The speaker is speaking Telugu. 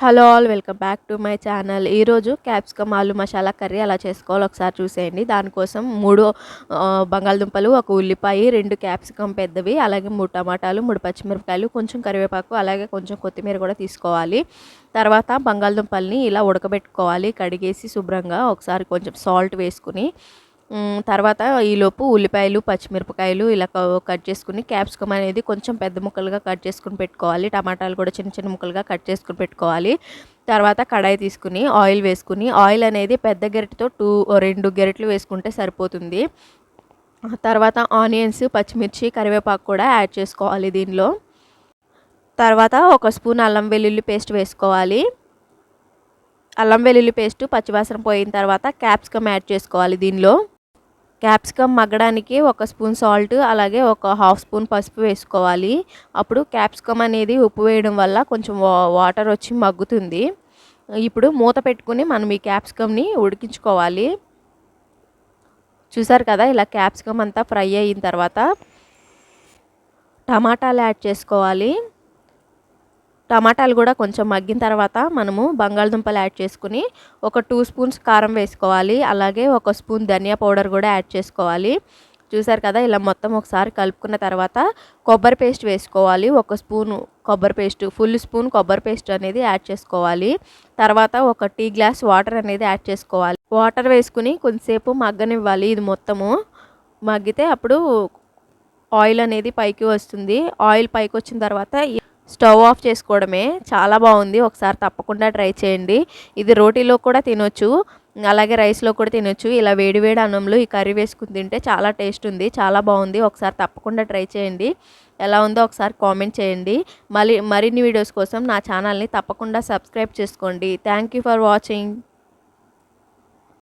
Hello all welcome back to my channel. ఈరోజు క్యాప్సికమ్ ఆలు మసాలా కర్రీ ఎలా చేసుకోవాలో ఒకసారి చూసేయండి. దానికోసం 3 బంగాళదుంపలు, 1 ఉల్లిపాయ, 2 క్యాప్సికమ్ పెద్దవి, అలాగే 3 టమాటాలు, 3 పచ్చిమిరపకాయలు, కొంచెం కరివేపాకు, అలాగే కొంచెం కొత్తిమీర కూడా తీసుకోవాలి. తర్వాత బంగాళదుంపల్ని ఇలా ఉడకబెట్టుకోవాలి. కడిగేసి శుభ్రంగా ఒకసారి కొంచెం సాల్ట్ వేసుకుని తర్వాత ఈలోపు ఉల్లిపాయలు, పచ్చిమిరపకాయలు ఇలా కట్ చేసుకుని, క్యాప్సికమ్ అనేది కొంచెం పెద్ద ముక్కలుగా కట్ చేసుకుని పెట్టుకోవాలి. టమాటాలు కూడా చిన్న చిన్న ముక్కలుగా కట్ చేసుకుని పెట్టుకోవాలి. తర్వాత కడాయి తీసుకుని ఆయిల్ వేసుకుని, ఆయిల్ అనేది పెద్ద గరిటెతో 2 గరిటెలు వేసుకుంటే సరిపోతుంది. తర్వాత ఆనియన్స్, పచ్చిమిర్చి, కరివేపాకు కూడా యాడ్ చేసుకోవాలి దీనిలో. తర్వాత 1 స్పూన్ అల్లం వెల్లుల్లి పేస్ట్ వేసుకోవాలి. అల్లం వెల్లుల్లి పేస్ట్ పచ్చివాసన పోయిన తర్వాత క్యాప్సికమ్ యాడ్ చేసుకోవాలి దీనిలో. క్యాప్సికమ్ మగ్గడానికి 1 స్పూన్ సాల్ట్, అలాగే 1/2 స్పూన్ పసుపు వేసుకోవాలి. అప్పుడు క్యాప్సికమ్ అనేది ఉప్పు వేయడం వల్ల కొంచెం వాటర్ వచ్చి మగ్గుతుంది. ఇప్పుడు మూత పెట్టుకుని మనం ఈ క్యాప్సికమ్ని ఉడికించుకోవాలి. చూసారు కదా, ఇలా క్యాప్సికమ్ అంతా ఫ్రై అయిన తర్వాత టమాటాలు యాడ్ చేసుకోవాలి. టమాటాలు కూడా కొంచెం మగ్గిన తర్వాత మనము బంగాళదుంపలు యాడ్ చేసుకుని 2 స్పూన్స్ కారం వేసుకోవాలి. అలాగే 1 స్పూన్ ధనియా పౌడర్ కూడా యాడ్ చేసుకోవాలి. చూసారు కదా, ఇలా మొత్తం ఒకసారి కలుపుకున్న తర్వాత కొబ్బరి పేస్ట్ వేసుకోవాలి. 1 స్పూను కొబ్బరి పేస్ట్, ఫుల్ స్పూన్ కొబ్బరి పేస్ట్ అనేది యాడ్ చేసుకోవాలి. తర్వాత 1 టీ గ్లాస్ వాటర్ అనేది యాడ్ చేసుకోవాలి. వాటర్ వేసుకుని కొంచెంసేపు మగ్గనివ్వాలి. ఇది మొత్తము మగ్గితే అప్పుడు ఆయిల్ అనేది పైకి వస్తుంది. ఆయిల్ పైకి వచ్చిన తర్వాత స్టవ్ ఆఫ్ చేసుకోవడమే. చాలా బాగుంది, ఒకసారి తప్పకుండా ట్రై చేయండి. ఇది రోటీలో కూడా తినొచ్చు, అలాగే రైస్లో కూడా తినొచ్చు. ఇలా వేడి వేడి అన్నంలో ఈ కర్రీ వేసుకుని తింటే చాలా టేస్ట్ ఉంది, చాలా బాగుంది. ఒకసారి తప్పకుండా ట్రై చేయండి. ఎలా ఉందో ఒకసారి కామెంట్ చేయండి. మరిన్ని వీడియోస్ కోసం నా ఛానల్ని తప్పకుండా సబ్స్క్రైబ్ చేసుకోండి. Thank you for watching.